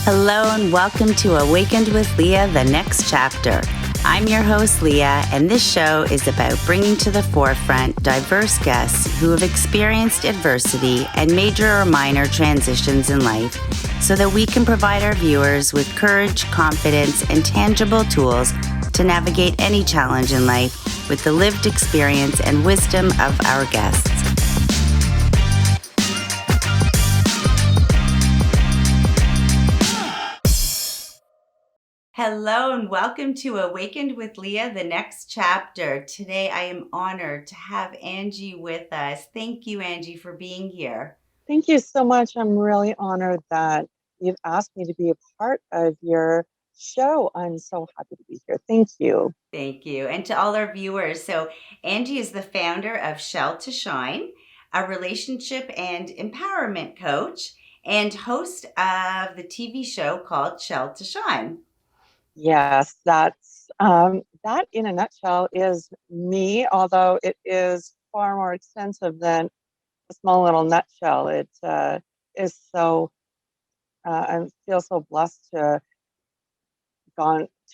Hello and welcome to Awakened with Lea, the next chapter. I'm your host, Lea, and this show is about bringing to the forefront diverse guests who have experienced adversity and major or minor transitions in life so that we can provide our viewers with courage, confidence, and tangible tools to navigate any challenge in life with the lived experience and wisdom of our guests. Hello and welcome to Awakened with Lea, the next chapter. Today I am honored to have Angie with us. Thank you, Angie, for being here. Thank you so much. I'm really honored that you've asked me to be a part of your show. I'm so happy to be here. Thank you. Thank you. And to all our viewers. So Angie is the founder of Shell to Shine, a relationship and empowerment coach and host of the TV show called Shell to Shine. Yes, that in a nutshell is me, although it is far more extensive than a small little nutshell. It is so, I feel so blessed to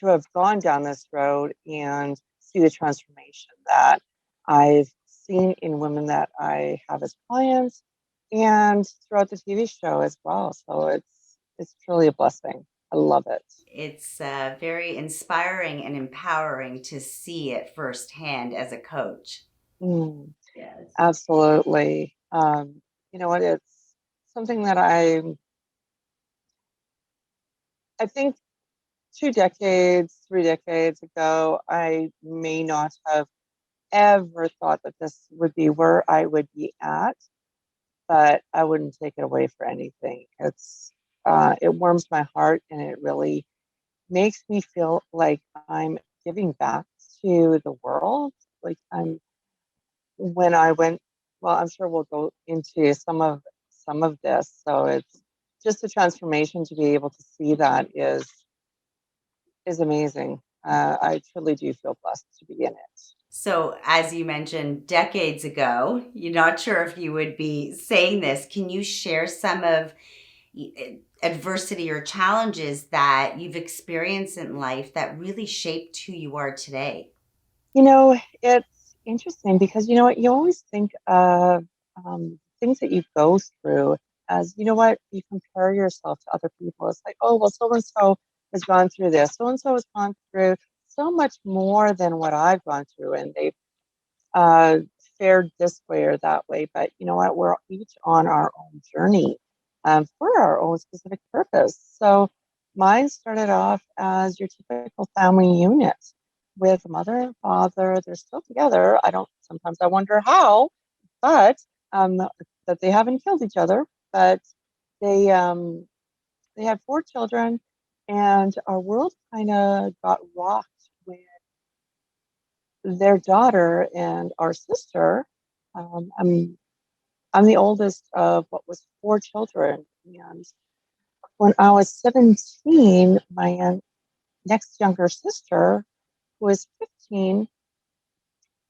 have gone down this road and see the transformation that I've seen in women that I have as clients and throughout the TV show as well. So it's truly a blessing. I love it. It's very inspiring and empowering to see it firsthand as a coach. Yes. Absolutely. You know what? It's something that I think 2 decades, 3 decades ago, I may not have ever thought that this would be where I would be at, but I wouldn't take it away for anything. It warms my heart and it really makes me feel like I'm giving back to the world. Like when I went, well, I'm sure we'll go into some of this. So it's just a transformation to be able to see that is amazing. I truly do feel blessed to be in it. So, as you mentioned, decades ago, you're not sure if you would be saying this. Can you share some of adversity or challenges that you've experienced in life that really shaped who you are today? You know, it's interesting because you know what, you always think of things that you go through as, you know what, you compare yourself to other people. It's like, oh, well, so and so has gone through this, so and so has gone through so much more than what I've gone through, and they've uh, fared this way or that way. But you know what, we're each on our own journey for our own specific purpose. So mine started off as your typical family unit with mother and father. They're still together. Sometimes I wonder how, but that they haven't killed each other. But they um, they had 4 children, and our world kind of got rocked when their daughter and our sister. I'm the oldest of what was 4 children, and when I was 17, my next younger sister, who was 15,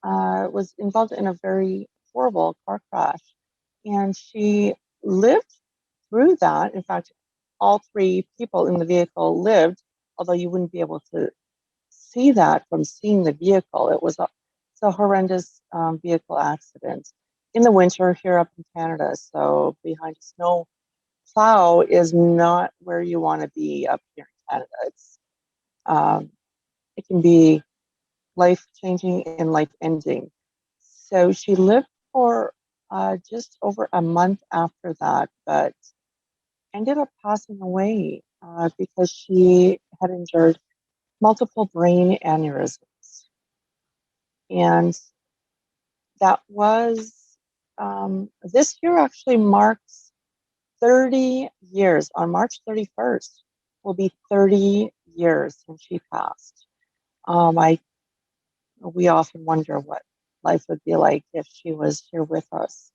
was involved in a very horrible car crash. And she lived through that. In fact, all 3 people in the vehicle lived, although you wouldn't be able to see that from seeing the vehicle. It's a horrendous vehicle accident in the winter here up in Canada. So behind a snow plow is not where you want to be up here in Canada. Um, it can be life changing and life ending. So she lived for just over a month after that, but ended up passing away because she had endured multiple brain aneurysms. And that was this year actually marks 30 years. On March 31st will be 30 years since she passed. We often wonder what life would be like if she was here with us.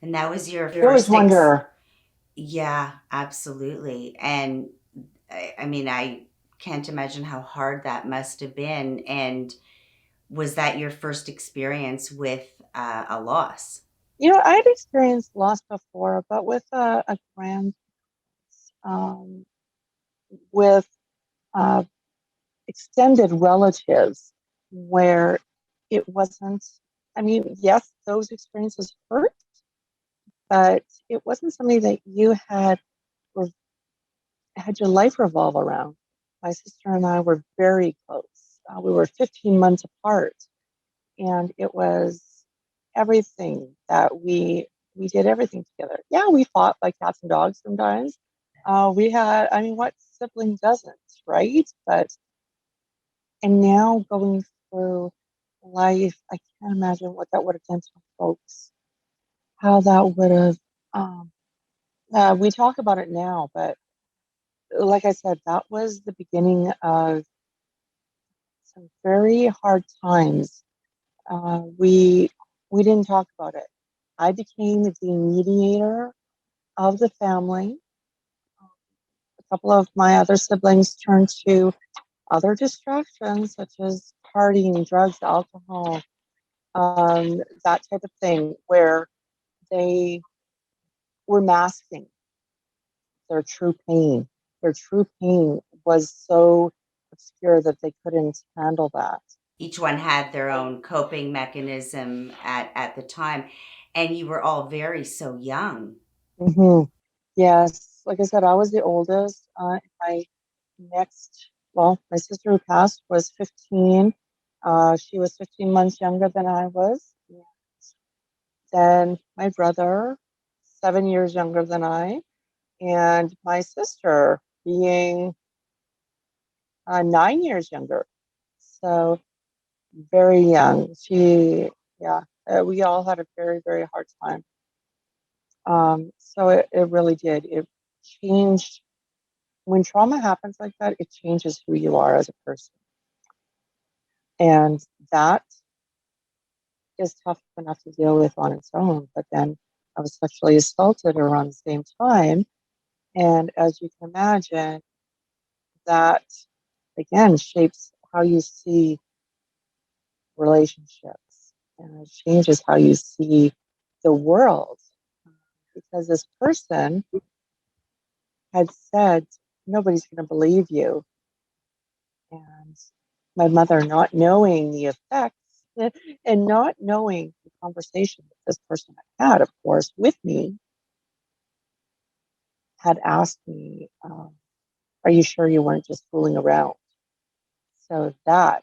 And that was your You always first wonder. Yeah, absolutely. And I mean, I can't imagine how hard that must have been. And was that your first experience with a loss? You know, I'd experienced loss before, but with a grand. with uh, extended relatives where it wasn't, I mean, yes, those experiences hurt, but it wasn't something that you had your life revolve around. My sister and I were very close. We were 15 months apart, and it was everything that we did everything together. Yeah, we fought like cats and dogs sometimes. We had, I mean, what sibling doesn't, right? But and now going through life, I can't imagine what that would have done to folks. How that would have. Um, we talk about it now, but like I said, that was the beginning of some very hard times. We didn't talk about it. I became the mediator of the family. A couple of my other siblings turned to other distractions such as partying, drugs, alcohol, that type of thing, where they were masking their true pain. Their true pain was so obscure that they couldn't handle that. Each one had their own coping mechanism at the time, and you were all very so young. Mm-hmm. Yes, like I said, I was the oldest. My my sister who passed was 15. She was 15 months younger than I was. Then my brother, 7 years younger than I, and my sister being 9 years younger. So very young. Yeah, we all had a very, very hard time. So it really did. It changed. When trauma happens like that, it changes who you are as a person. And that is tough enough to deal with on its own. But then I was sexually assaulted around the same time. And as you can imagine, that again shapes how you see relationships and it changes how you see the world. Because this person had said, nobody's going to believe you. And my mother, not knowing the effects and not knowing the conversation that this person had, of course, with me, had asked me, are you sure you weren't just fooling around? So that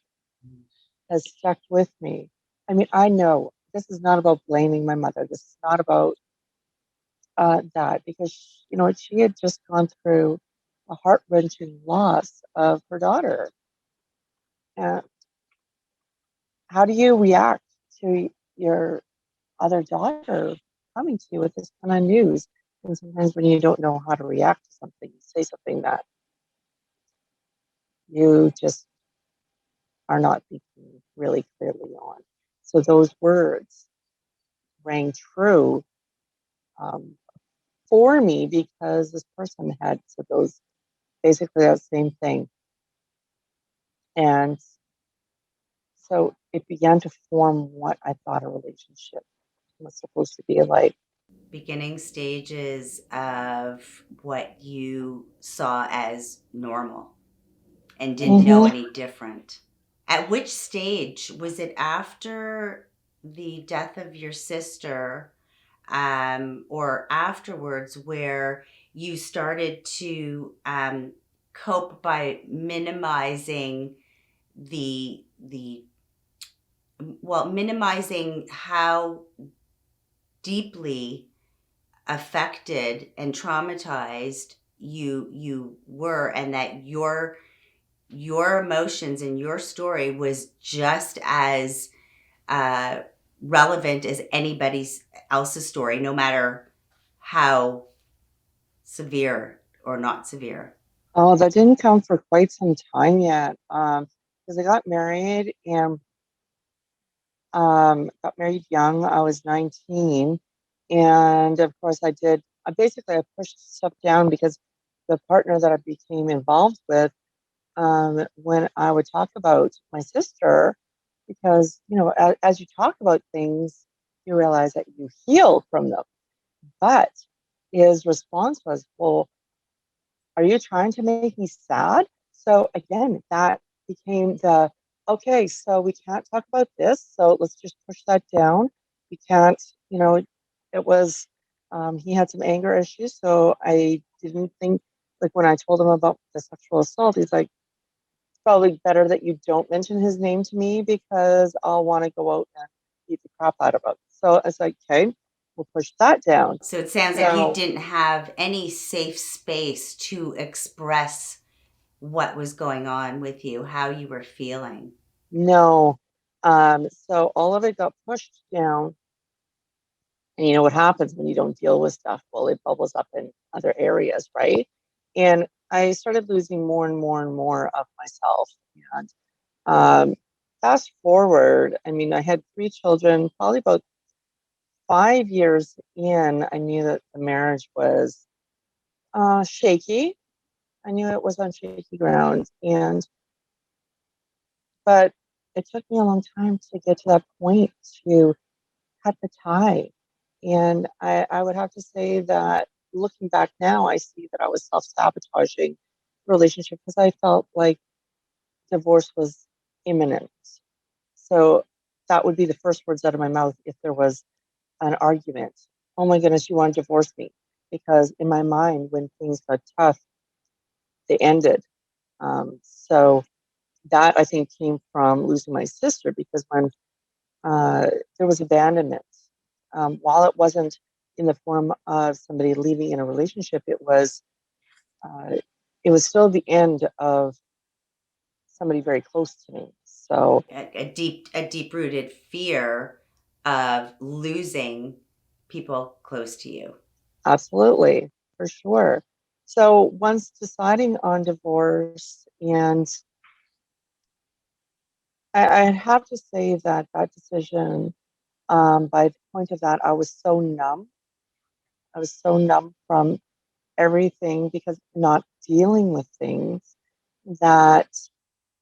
has stuck with me. I mean, I know this is not about blaming my mother. This is not about that because, she had just gone through a heart-wrenching loss of her daughter. And how do you react to your other daughter coming to you with this kind of news? And sometimes when you don't know how to react to something, you say something that you just are not thinking really clearly on. So those words rang true um, for me because this person had said those basically that same thing. And so it began to form what I thought a relationship was supposed to be like. Beginning stages of what you saw as normal and didn't know Mm-hmm. any different. At which stage was it after the death of your sister, or afterwards, where you started to cope by minimizing the minimizing how deeply affected and traumatized you were, and that your emotions and your story was just as uh, relevant as anybody else's story, no matter how severe or not severe? Oh, that didn't come for quite some time yet. Because I got married young. I was 19, and of course, I pushed stuff down because the partner that I became involved with, when I would talk about my sister, because as you talk about things, you realize that you heal from them. But his response was, "Well, are you trying to make me sad? So again, that became the, okay, so we can't talk about this. So let's just push that down. We can't, it was, he had some anger issues. So I didn't think, like when I told him about the sexual assault, he's like, it's probably better that you don't mention his name to me because I'll want to go out and beat the crap out of him. So I was like, okay, we'll push that down. So it sounds like you didn't have any safe space to express what was going on with you, how you were feeling. No. So all of it got pushed down. And you know what happens when you don't deal with stuff? Well, it bubbles up in other areas, right? And I started losing more and more and more of myself. And fast forward, I mean, I had 3 children, probably about 5 years in, I knew that the marriage was shaky. I knew it was on shaky ground. But it took me a long time to get to that point to cut the tie. And I would have to say that looking back now, I see that I was self sabotaging the relationship because I felt like divorce was imminent. So that would be the first words out of my mouth if there was an argument. Oh my goodness, you want to divorce me? Because in my mind, when things got tough, they ended. So that I think came from losing my sister because when there was abandonment, while it wasn't in the form of somebody leaving in a relationship, uh, it was still the end of somebody very close to me. So A deep rooted fear of losing people close to you. absolutely, for sure. So once deciding on divorce, and I have to say that that decision, by the point of that, I was so numb. I was so numb from everything because not dealing with things that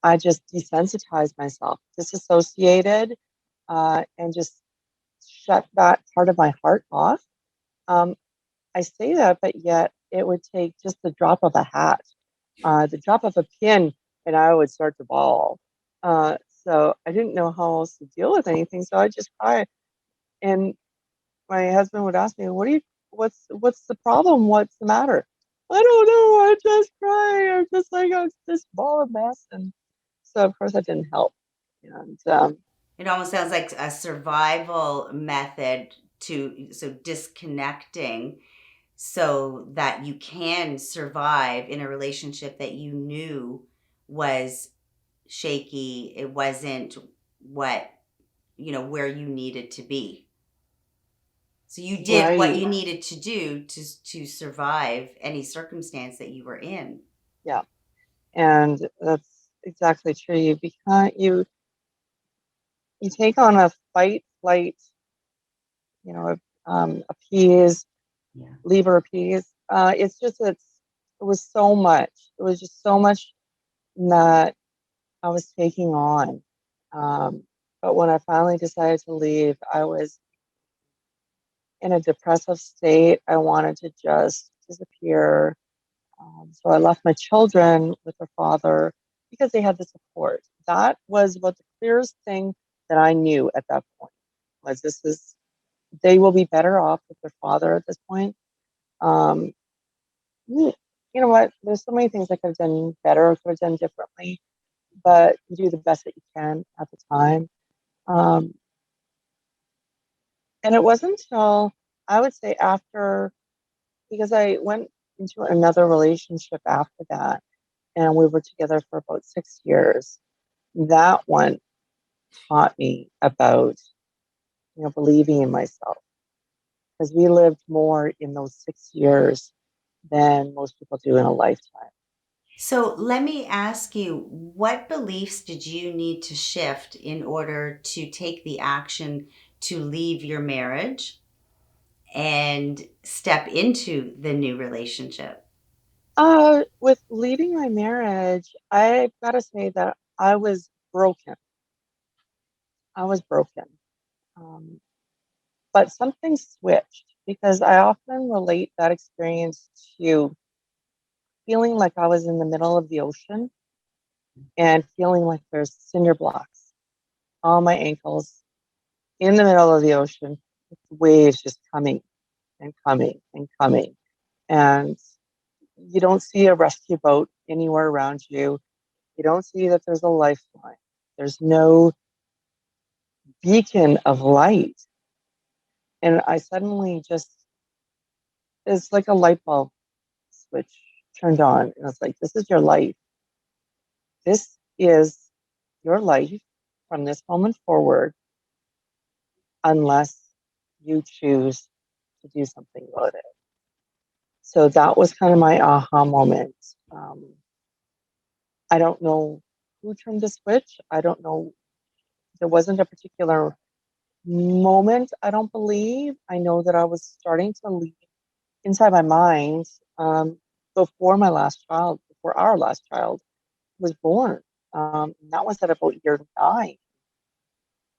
I just desensitized myself, disassociated, and just shut that part of my heart off. Um, I say that, but yet it would take just the drop of a hat, the drop of a pin, and I would start to bawl. So I didn't know how else to deal with anything, so I just cry. And my husband would ask me, what's the problem? What's the matter?" "I don't know. I just cry. I'm just like this ball of mess." And so of course that didn't help. And It almost sounds like a survival method to so disconnecting so that you can survive in a relationship that you knew was shaky. It wasn't what, where you needed to be. So you did what right, you needed to do to survive any circumstance that you were in. yeah, and that's exactly true. You take on a fight, flight, appease, Yeah. leave or appease. It was so much. It was just so much that I was taking on. But when I finally decided to leave, I was in a depressive state. I wanted to just disappear. So I left my children with their father because they had the support. That was about the clearest thing that I knew at that point. Was this is They will be better off with their father at this point. Um, you know what? There's so many things I could have done better, could have done differently, but you do the best that you can at the time. Um, and it wasn't until I would say after, because I went into another relationship after that, and we were together for about 6 years. That one taught me about, believing in myself because we lived more in those 6 years than most people do in a lifetime. So let me ask you, what beliefs did you need to shift in order to take the action to leave your marriage and step into the new relationship? With leaving my marriage, I've got to say that I was broken. I was broken. Um, but something switched because I often relate that experience to feeling like I was in the middle of the ocean and feeling like there's cinder blocks on my ankles in the middle of the ocean, with waves just coming and coming and coming. And you don't see a rescue boat anywhere around you. You don't see that there's a lifeline. There's no beacon of light. And I suddenly just, it's like a light bulb switch turned on. And it's like, this is your life. This is your life from this moment forward, unless you choose to do something about it. So that was kind of my aha moment. I don't know who turned the switch. I don't know. There wasn't a particular moment, I don't believe. I know that I was starting to leave inside my mind before our last child was born. That was at about year 9.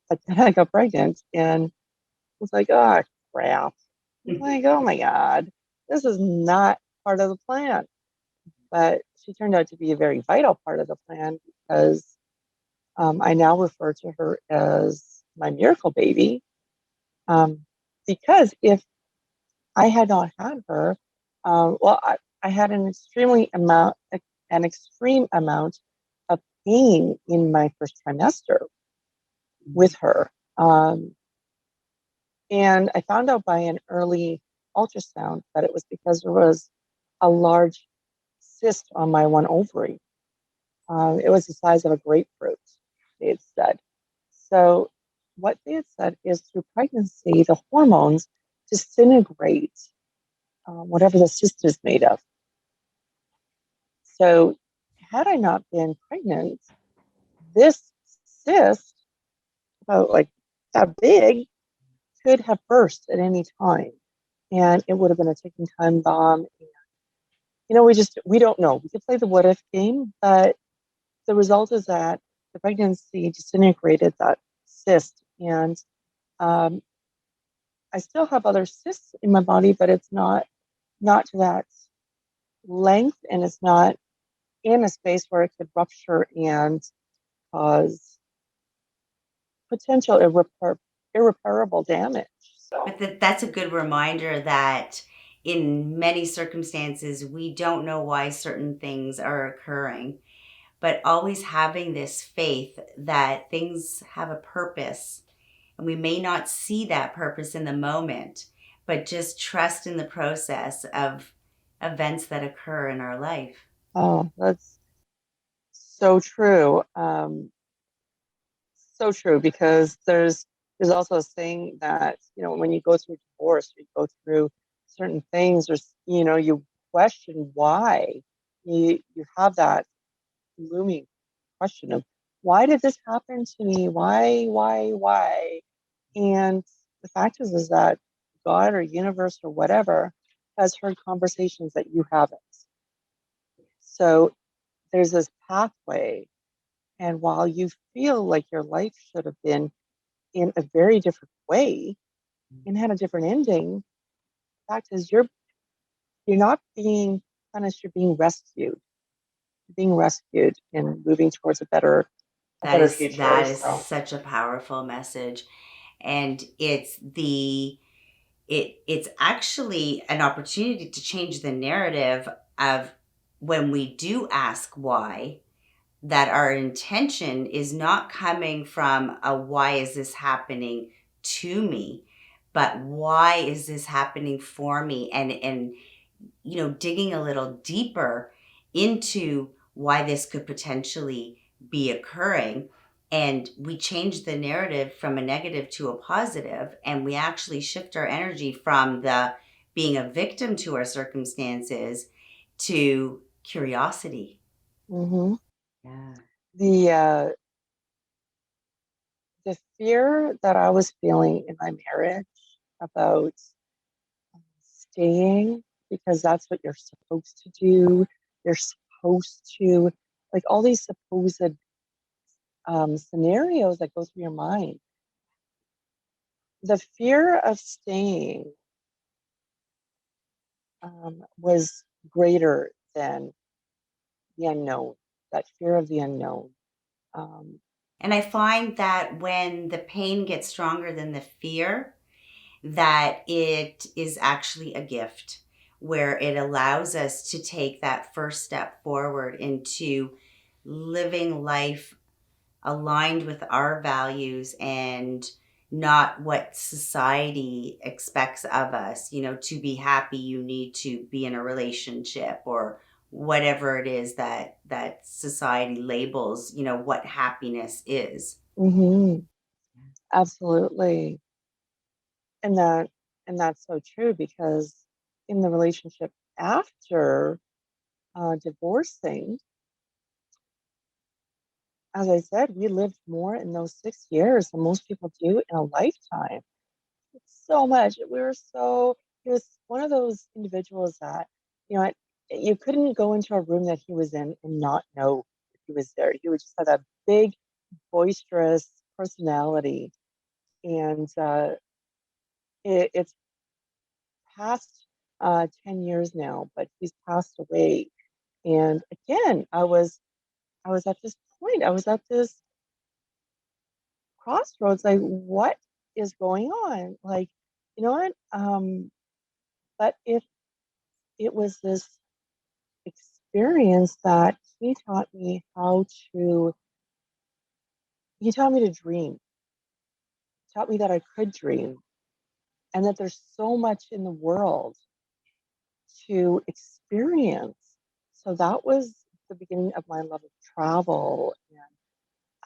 But then I got pregnant and was like, oh, crap. Like, oh my God, this is not part of the plan. But she turned out to be a very vital part of the plan because I now refer to her as my miracle baby. Because if I had not had her, I had an extreme amount of pain in my first trimester with her. And I found out by an early ultrasound that it was because there was a large cyst on my one ovary. It was the size of a grapefruit, they had said. So what they had said is through pregnancy, the hormones disintegrate whatever the cyst is made of. So had I not been pregnant, this cyst, about like that big, could have burst at any time. And it would have been a ticking time bomb. We don't know. We could play the what if game, but the result is that the pregnancy disintegrated that cyst. And um, I still have other cysts in my body, but it's not to that length, and it's not in a space where it could rupture and cause potential irreparable damage. So, But that's a good reminder that in many circumstances, we don't know why certain things are occurring, but always having this faith that things have a purpose. And we may not see that purpose in the moment, but just trust in the process of events that occur in our life. oh, that's so true. So true, because there's also a saying that, when you go through divorce, you go through certain things, you question why. You have that looming question of, why did this happen to me? Why? And the fact is that God or universe or whatever has heard conversations that you haven't. So there's this pathway. And while you feel like your life should have been in a very different way and had a different ending, the fact is you're not being punished, you're being rescued. You're being rescued and moving towards a better future. That is So such a powerful message. And it's actually an opportunity to change the narrative of when we do ask why, that our intention is not coming from a why is this happening to me, but why is this happening for me, and digging a little deeper into why this could potentially be occurring. And we change the narrative from a negative to a positive, and we actually shift our energy from the being a victim to our circumstances to curiosity. mm-hmm. Yeah. the the fear that I was feeling in my marriage about staying because that's what you're supposed to do. You're supposed to, like, all these supposed scenarios that go through your mind. The fear of staying was greater than the unknown, that fear of the unknown. Um, And I find that when the pain gets stronger than the fear, that it is actually a gift where it allows us to take that first step forward into living life aligned with our values and not what society expects of us. To be happy, you need to be in a relationship or whatever it is that society labels, what happiness is. mhm, absolutely. And that's so true because in the relationship after divorcing, as I said, we lived more in those 6 years than most people do in a lifetime. So much. He was one of those individuals that, you couldn't go into a room that he was in and not know that he was there. He would just have that big, boisterous personality. And it's past 10 years now, but he's passed away. And again, I was at this point, I was at this crossroads, like, what is going on? Like, you know what? But if it was this experience that to he taught me to dream, taught me that I could dream, and that there's so much in the world to experience. So that was the beginning of my love of travel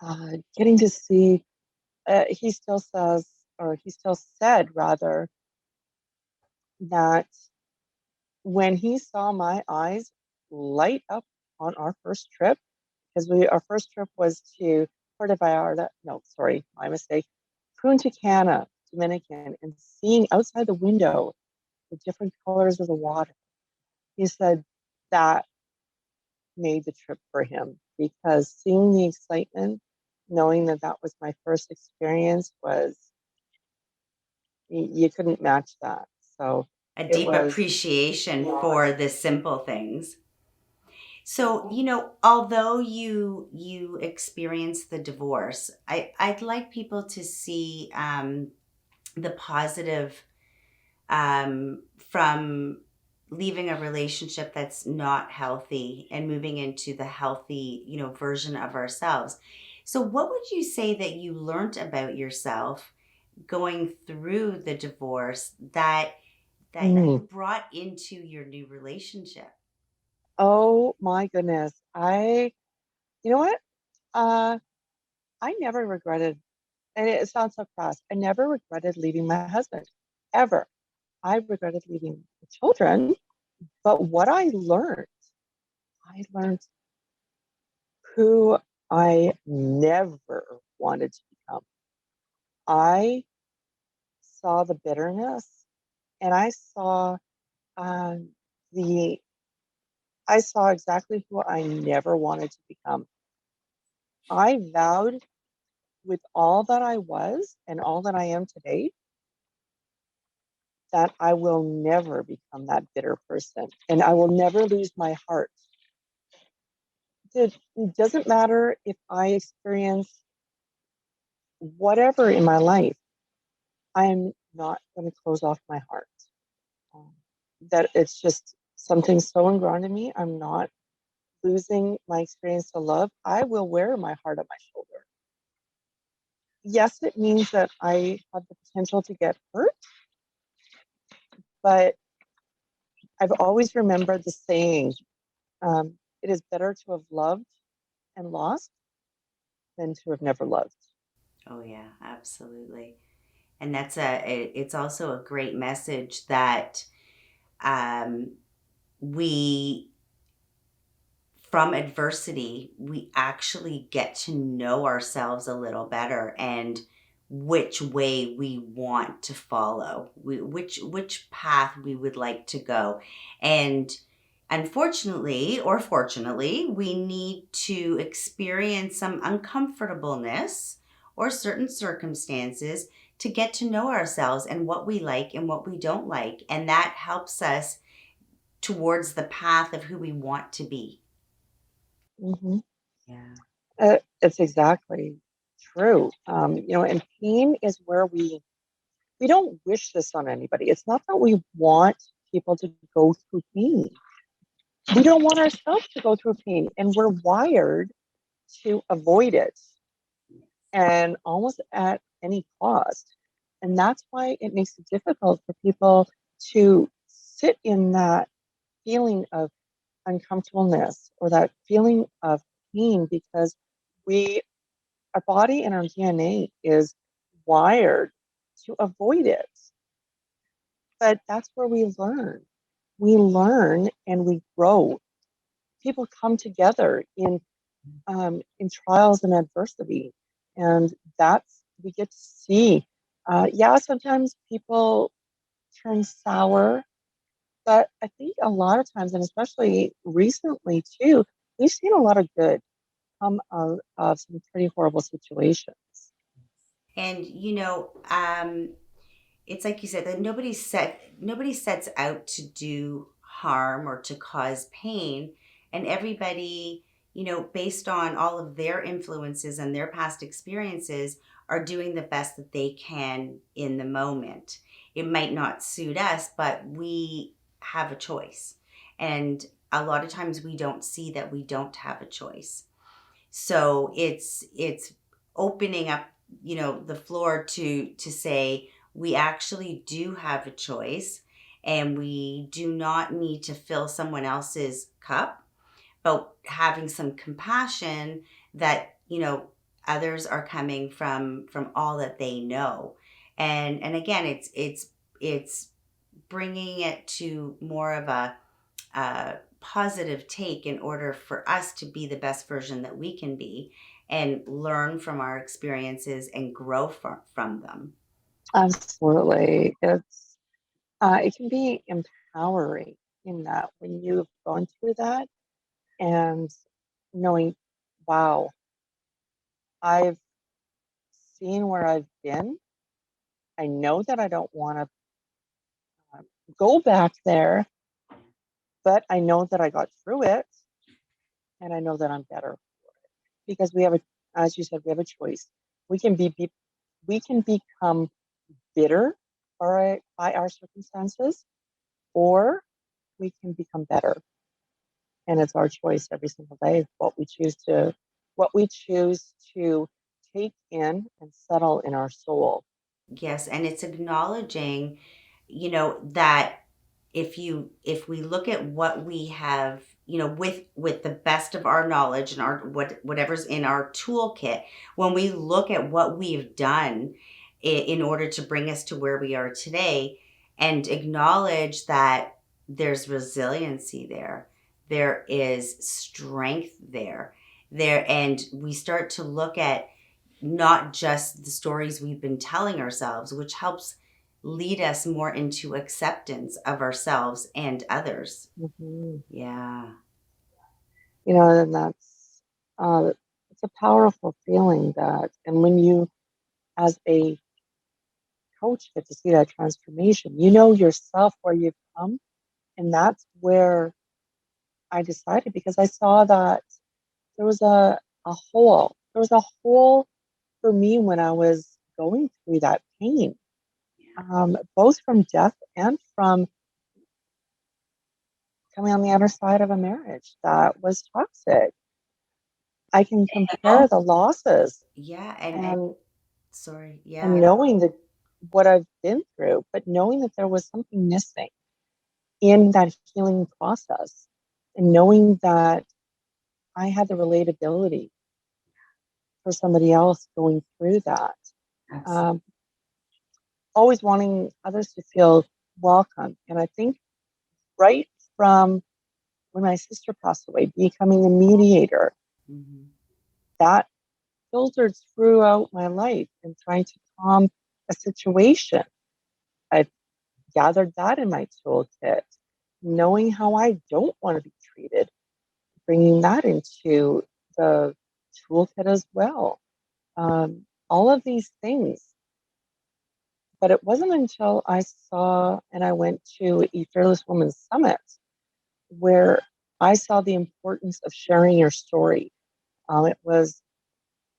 and getting to see. He still says, or he still said rather, that when he saw my eyes light up on our first trip, because our first trip was to Puerto Vallarta, no, sorry, my mistake, Punta Cana, Dominican, and seeing outside the window the different colors of the water. He said that made the trip for him because seeing the excitement, knowing that that was my first experience, was you couldn't match that. So A it deep was, appreciation yeah. for the simple things. So, Mhm. although you experienced the divorce, I'd like people to see the positive from leaving a relationship that's not healthy and moving into the healthy, version of ourselves. So, what would you say that you learned about yourself going through the divorce that you Mm. brought into your new relationship? Oh my goodness. You know what? Uh, I never regretted, and it sounds so crass, I never regretted leaving my husband, ever. I regretted leaving the children, but what I learned who I never wanted to become. I saw the bitterness, and um, the I saw exactly who I never wanted to become. I vowed with all that I was and all that I am today that I will never become that bitter person and I will never lose my heart. It doesn't matter if I experience whatever in my life, I'm not going to close off my heart. Um, that it's just something so ingrained in me. I'm not losing my experience to love. I will wear my heart on my shoulder. Yes, it means that I have the potential to get hurt, but I've always remembered the saying, it is better to have loved and lost than to have never loved. Oh yeah, absolutely. And it's also a great message that um, we from adversity, we actually get to know ourselves a little better and which way we want to follow, which path we would like to go. And unfortunately or fortunately, we need to experience some uncomfortableness or certain circumstances to get to know ourselves and what we like and what we don't like. And that helps us towards the path of who we want to be. Hmm. Yeah. It's exactly true. And pain is where we don't wish this on anybody. It's not that we want people to go through pain. We don't want ourselves to go through pain, and we're wired to avoid it and almost at any cost. And that's why it makes it difficult for people to sit in that feeling of uncomfortableness or that feeling of pain because we our body and our DNA is wired to avoid it. But that's where we learn. We learn and we grow. People come together in trials and adversity, and that's we get to see. Yeah, sometimes people turn sour, but I think a lot of times, and especially recently too, we've seen a lot of good come out of some pretty horrible situations. And it's like you said that nobody sets out to do harm or to cause pain, and everybody, based on all of their influences and their past experiences, are doing the best that they can in the moment. It might not suit us, but we have a choice, and a lot of times we don't see that we don't have a choice. So it's opening up, the floor to say we actually do have a choice, and we do not need to fill someone else's cup, but having some compassion that, others are coming from all that they know. And again, it's bringing it to more of a positive take in order for us to be the best version that we can be and learn from our experiences and grow from them. Absolutely, it can be empowering in that when you've gone through that and knowing, wow, I've seen where I've been. I know that I don't want to go back there, but I know that I got through it and I know that I'm better because as you said, we have a choice. We can we can become bitter by our circumstances, or we can become better. And it's our choice every single day what we choose to take in and settle in our soul. Yes, and it's acknowledging, that if we look at what we have, with the best of our knowledge and our whatever's in our toolkit, when we look at what we've done in order to bring us to where we are today, and acknowledge that there's resiliency there, there is strength there, and we start to look at not just the stories we've been telling ourselves, which helps lead us more into acceptance of ourselves and others. Mhm. Yeah. And uh, it's a powerful feeling and when you, as a coach, get to see that transformation, you know yourself where you've come. And that's where I decided because I saw that there was a hole. There was a hole for me when I was going through that pain, both from death and from coming on the other side of a marriage that was toxic. I can compare the losses Yeah. And and sorry. and Yeah. knowing that what I've been through, but knowing that there was something missing in that healing process, and knowing that I had the relatability for somebody else going through that. Absolutely. Um, Always wanting others to feel welcome. And I think right from when my sister passed away, becoming the mediator, Hmm. that filtered throughout my life and trying to calm a situation. I've gathered that in my toolkit, knowing how I don't want to be treated, bringing that into the toolkit as well. All of these things. But it wasn't until I saw and I went to a Fearless Women's Summit where I saw the importance of sharing your story. It was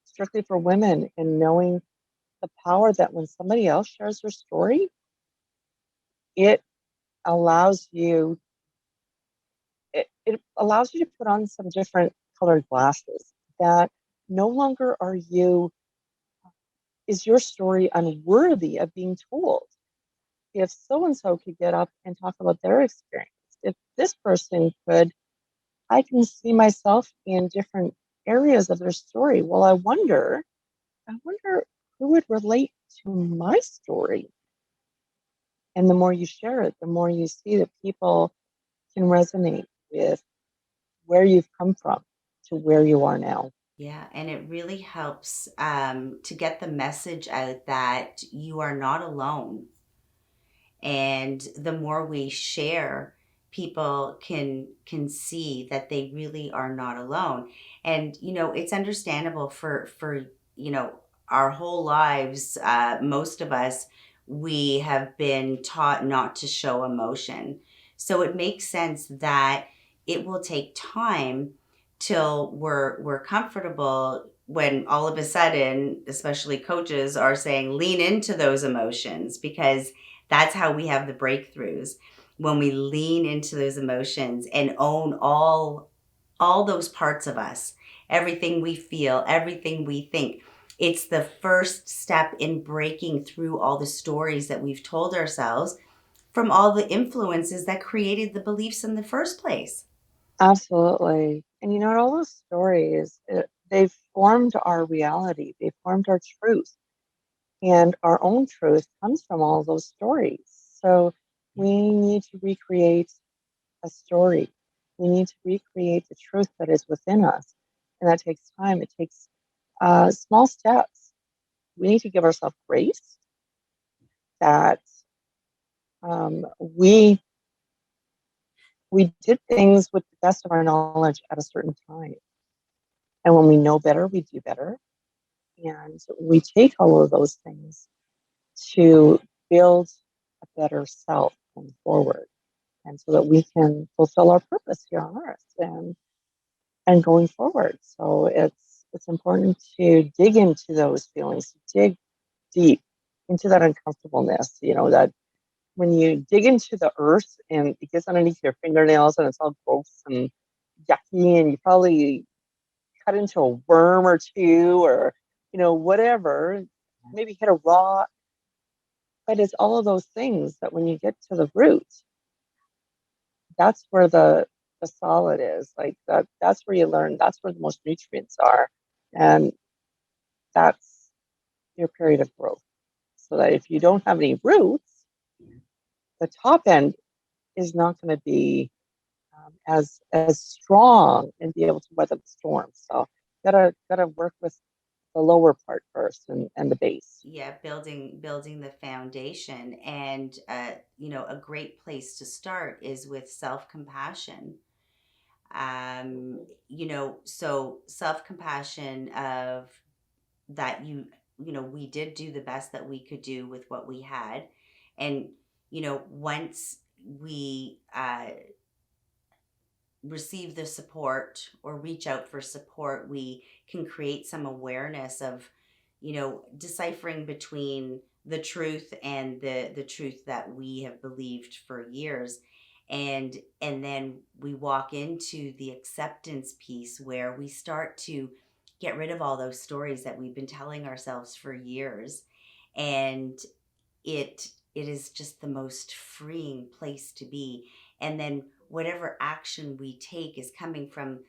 strictly for women, and knowing the power that when somebody else shares their story, it allows you it allows you to put on some different colored glasses, that no longer is your story unworthy of being told. If so and so could get up and talk about their experience, if this person could, I can see myself in different areas of their story. Well, I wonder who would relate to my story. And the more you share it, the more you see that people can resonate with where you've come from to where you are now. Yeah, and it really helps to get the message out that you are not alone. And the more we share, people can see that they really are not alone. And it's understandable for our whole lives. Most of us, we have been taught not to show emotion, so it makes sense that it will take time till we're comfortable, when all of a sudden, especially coaches are saying lean into those emotions, because that's how we have the breakthroughs, when we lean into those emotions and own all those parts of us, everything we feel, everything we think. It's the first step in breaking through all the stories that we've told ourselves from all the influences that created the beliefs in the first place. Absolutely. And all those stories, they've formed our reality, they've formed our truth. And our own truth comes from all those stories. So we need to recreate a story. We need to recreate the truth that is within us. And that takes time. It takes small steps. We need to give ourselves grace that we did things with the best of our knowledge at a certain time. And when we know better, we do better. And we take all of those things to build a better self going forward. And so that we can fulfill our purpose here on earth and going forward. So it's important to dig into those feelings, to dig deep into that uncomfortableness, that when you dig into the earth and it gets underneath your fingernails and it's all gross and yucky, and you probably cut into a worm or two, or whatever, maybe hit a rock. But it's all of those things that when you get to the root, that's where the solid is. Like that's where you learn, that's where the most nutrients are. And that's your period of growth. So that if you don't have any roots, the top end is not going to be as strong and be able to weather the storm. So gotta work with the lower part first, and the base. Yeah, building the foundation. And a great place to start is with self-compassion. So self-compassion of that, we did do the best that we could do with what we had. And once we receive the support or reach out for support, we can create some awareness of, deciphering between the truth and the truth that we have believed for years. And then we walk into the acceptance piece, where we start to get rid of all those stories that we've been telling ourselves for years. And it is just the most freeing place to be. And then whatever action we take is coming from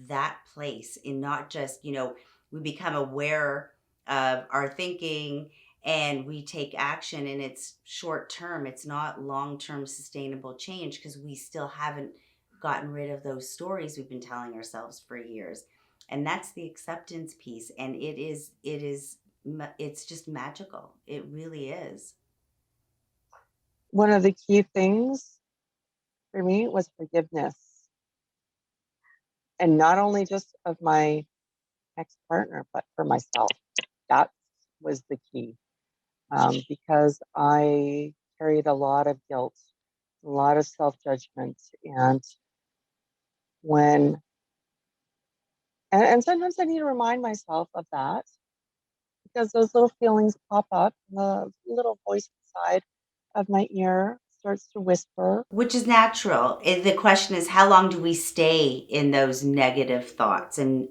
that place, and not just, we become aware of our thinking and we take action, and it's short term, it's not long term sustainable change, because we still haven't gotten rid of those stories we've been telling ourselves for years. And that's the acceptance piece. And it's just magical. It really is. One of the key things for me was forgiveness, and not only just of my ex-partner, but for myself. That was the key, because I carried a lot of guilt, a lot of self-judgment, and when, and sometimes I need to remind myself of that because those little feelings pop up. The little voice inside of my ear starts to whisper. Which is natural. The question is, how long do we stay in those negative thoughts and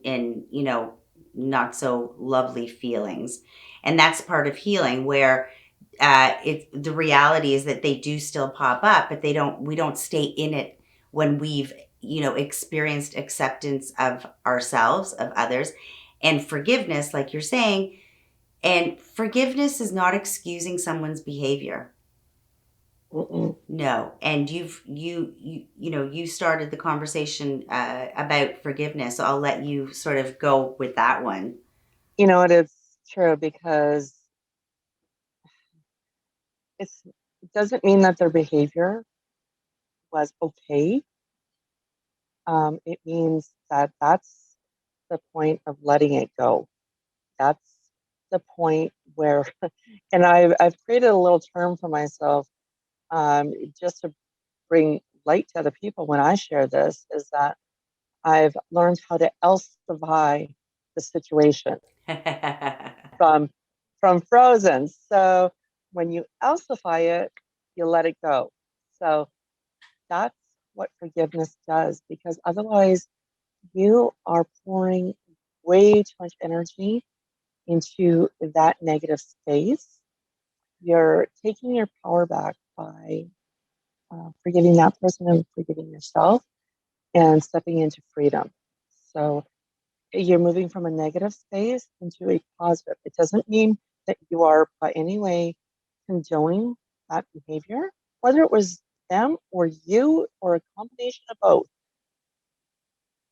not so lovely feelings? And that's part of healing, where the reality is that they do still pop up, but we don't stay in it when we've experienced acceptance of ourselves, of others, and forgiveness, like you're saying. And forgiveness is not excusing someone's behavior. Mm-mm. No, and you started the conversation about forgiveness. So I'll let you sort of go with that one. It's true because it doesn't mean that their behavior was okay. It means that that's the point of letting it go. That's the point where, and I've created a little term for myself, just to bring light to other people when I share this, is that I've learned how to elseify the situation from frozen. So when you elseify it, you let it go. So that's what forgiveness does, because otherwise you are pouring way too much energy into that negative space. You're taking your power back by forgiving that person and forgiving yourself and stepping into freedom. So you're moving from a negative space into a positive. It doesn't mean that you are by any way condoning that behavior, whether it was them or you or a combination of both.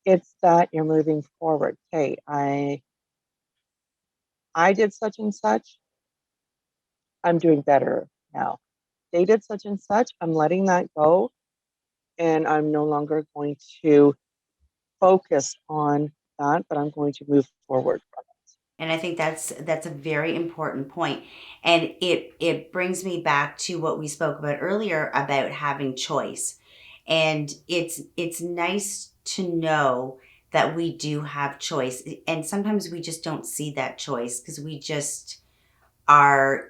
It's that you're moving forward. Okay, I did such and such. I'm doing better now. They did such and such. I'm letting that go, and I'm no longer going to focus on that, but I'm going to move forward from And I think that's a very important point. And it brings me back to what we spoke about earlier about having choice. And it's nice to know that we do have choice. And sometimes we just don't see that choice because we just are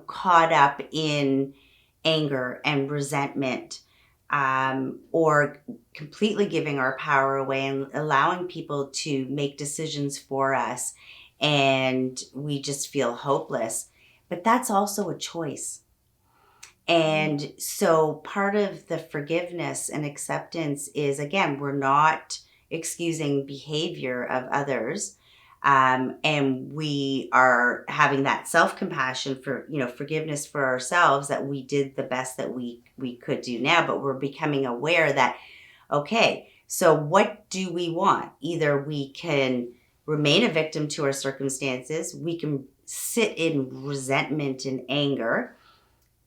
caught up in anger and resentment, or completely giving our power away and allowing people to make decisions for us. And we just feel hopeless. But that's also a choice. it. And so part of the forgiveness and acceptance is, again, we're not excusing behavior of others. And we are having that self-compassion for, forgiveness for ourselves, that we did the best that we could do now, but we're becoming aware that, okay, so what do we want? Either we can remain a victim to our circumstances, we can sit in resentment and anger,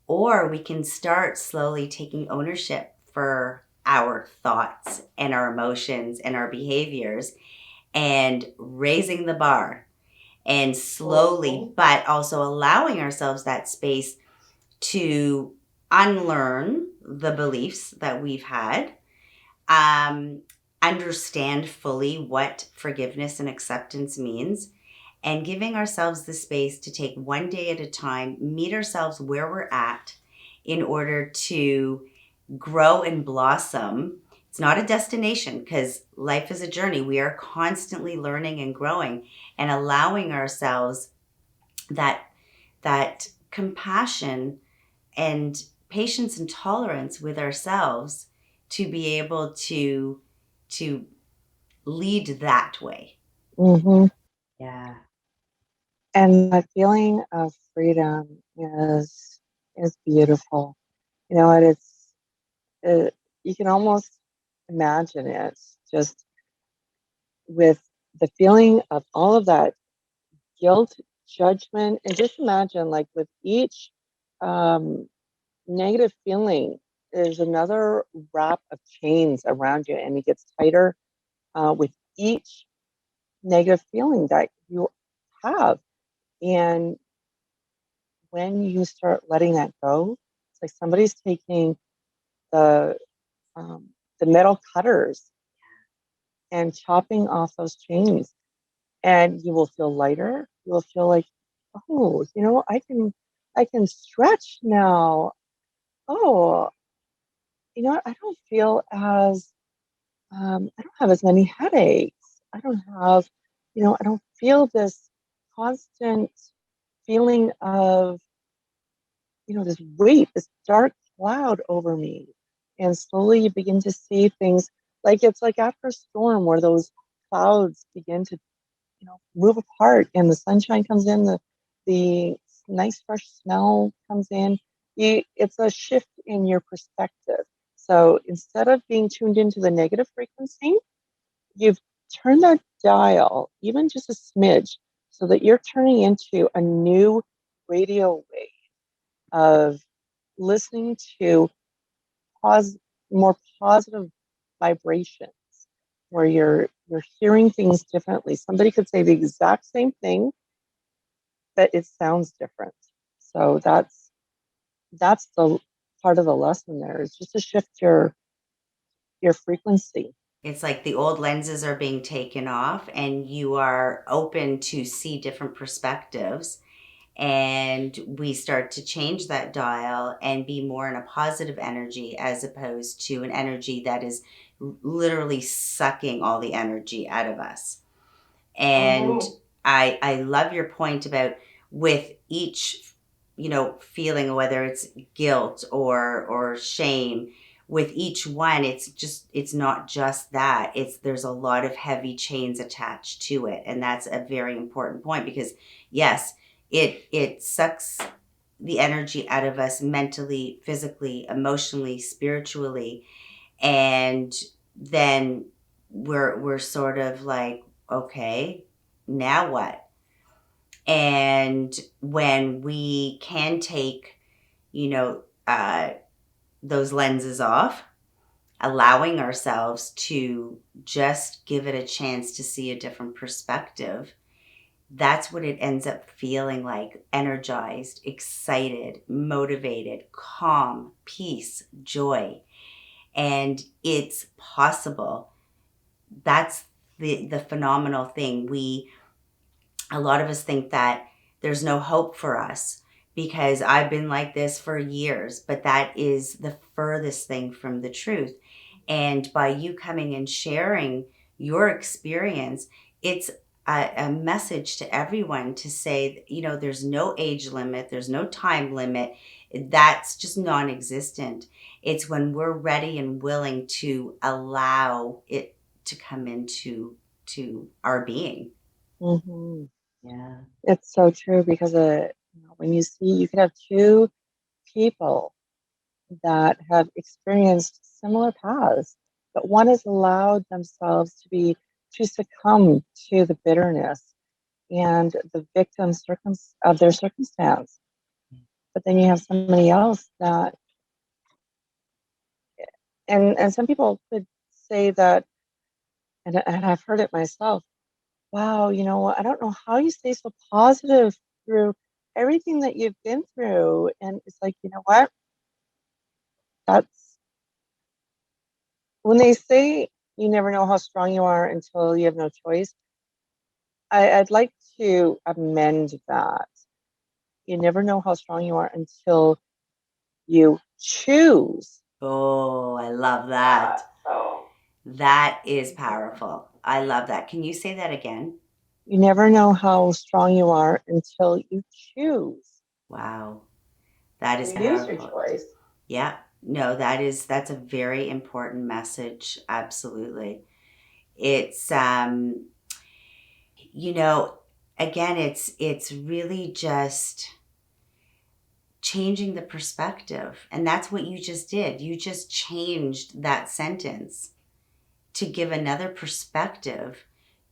or we can start slowly taking ownership for our thoughts and our emotions and our behaviors and raising the bar and slowly, but also allowing ourselves that space to unlearn the beliefs that we've had, um, understand fully what forgiveness and acceptance means, and giving ourselves the space to take one day at a time, meet ourselves where we're at in order to grow and blossom. It's not a destination because life is a journey. We are constantly learning and growing, and allowing ourselves that compassion and patience and tolerance with ourselves to be able to lead that way. Mm-hmm. Yeah. And that feeling of freedom is beautiful. And you can almost imagine it just with the feeling of all of that guilt, judgment, and just imagine like with each um, negative feeling, there's another wrap of chains around you, and it gets tighter with each negative feeling that you have. And when you start letting that go, it's like somebody's taking the the metal cutters and chopping off those chains. And you will feel lighter. You will feel like, oh, I can stretch now. Oh, I don't feel as I don't have as many headaches. I don't feel this constant feeling of, this weight, this dark cloud over me. And slowly you begin to see things like it's like after a storm where those clouds begin to, move apart and the sunshine comes in, the nice fresh smell comes in. It's a shift in your perspective. So instead of being tuned into the negative frequency, you've turned that dial even just a smidge so that you're turning into a new radio wave of listening to more positive vibrations where you're hearing things differently. Somebody could say the exact same thing, but it sounds different. So that's the part of the lesson there is just to shift your frequency. It's like the old lenses are being taken off and you are open to see different perspectives. And we start to change that dial and be more in a positive energy as opposed to an energy that is literally sucking all the energy out of us. And I love your point about with each, feeling, whether it's guilt or shame, with each one, it's not just that. There's a lot of heavy chains attached to it. And that's a very important point because yes, it sucks the energy out of us mentally, physically, emotionally, spiritually. And then we're sort of like, okay, now what? And when we can take, you know, uh, those lenses off, allowing ourselves to just give it a chance to see a different perspective, that's what it ends up feeling like: energized, excited, motivated, calm, peace, joy. And it's possible. That's the phenomenal thing. A lot of us think that there's no hope for us because I've been like this for years, but that is the furthest thing from the truth. And by you coming and sharing your experience, it's a message to everyone to say, there's no age limit, there's no time limit. That's just non existent. It's when we're ready and willing to allow it to come into our being. Mm-hmm. Yeah. It's so true because when you could have two people that have experienced similar paths, but one has allowed themselves to succumb to the bitterness and the victim of their circumstance. But then you have somebody else that, and some people could say that, and I've heard it myself. Wow, I don't know how you stay so positive through everything that you've been through. And it's like, you know what? That's when they say you never know how strong you are until you have no choice. I'd like to amend that. You never know how strong you are until you choose. Oh, I love that. That is powerful. I love that. Can you say that again? You never know how strong you are until you choose. Wow. That is You use your powerful. choice. Yeah. No, that's a very important message. Absolutely. It's you know, again, it's really just changing the perspective. And that's what you just did. You just changed that sentence to give another perspective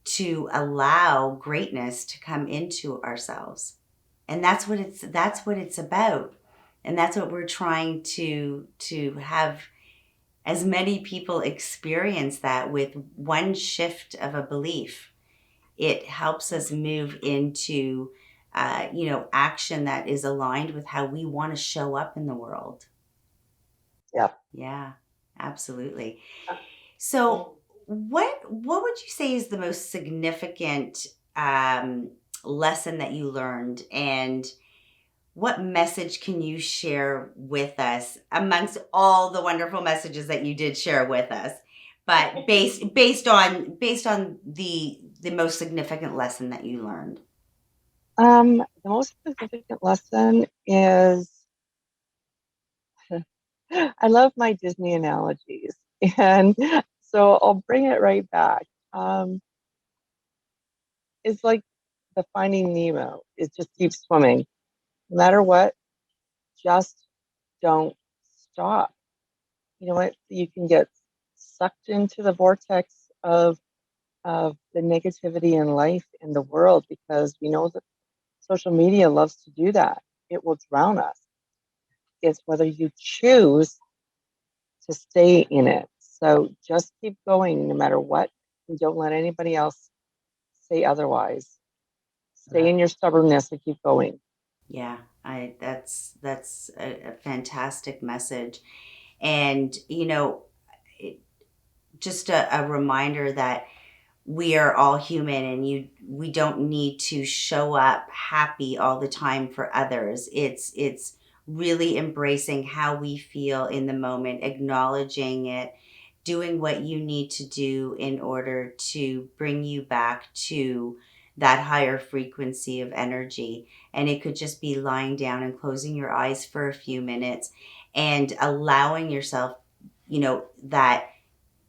to allow greatness to come into ourselves. And that's what it's about. And that's what we're trying to have as many people experience, that with one shift of a belief. It helps us move into action that is aligned with how we want to show up in the world. Yeah. Yeah, Absolutely. Uh, So, what would you say is the most significant lesson that you learned, and what message can you share with us amongst all the wonderful messages that you did share with us? But based on the most significant lesson that you learned. the most significant lesson is I love my Disney analogies, and so I'll bring it right back. Um, it's like the Finding Nemo. It just keeps swimming, no matter what. Just don't stop. You know what? You can get sucked into the vortex of the negativity in life in the world because we know that social media loves to do that. It will drown us. It's whether you choose to stay in it. So just keep going no matter what, and don't let anybody else say otherwise. Stay in your stubbornness and keep going. Yeah, I that's a fantastic message. And it, just a reminder that we are all human, and we don't need to show up happy all the time for others. It's really embracing how we feel in the moment, acknowledging it, doing what you need to do in order to bring you back to that higher frequency of energy. And it could just be lying down and closing your eyes for a few minutes and allowing yourself, that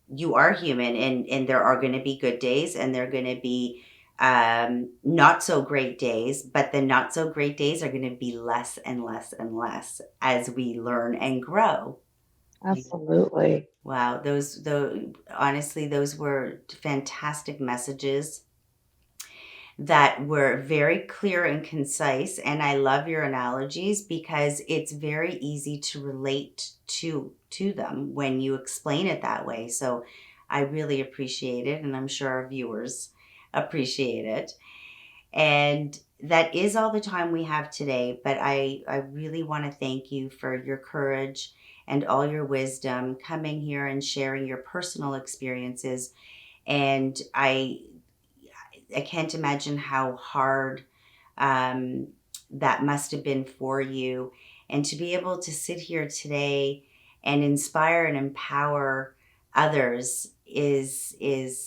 you are human, and there are going to be good days, and there are going to be not so great days, but the not so great days are going to be less and less and less as we learn and grow. Absolutely. Wow, those honestly, those were fantastic messages that were very clear and concise. And I love your analogies because it's very easy to relate to them when you explain it that way. So I really appreciate it, and I'm sure our viewers appreciate it. And that is all the time we have today. But I really want to thank you for your courage and all your wisdom coming here and sharing your personal experiences. And I can't imagine how hard um, that must have been for you. And to be able to sit here today and inspire and empower others is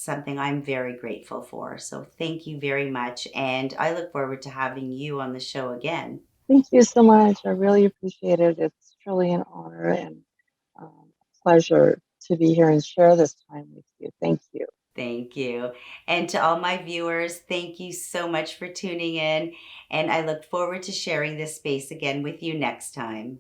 something I'm very grateful for. So thank you very much. And I look forward to having you on the show again. Thank you so much. I really appreciate it. It's truly an honor and a pleasure to be here and share this time with you. Thank you. Thank you. And to all my viewers, thank you so much for tuning in. And I look forward to sharing this space again with you next time.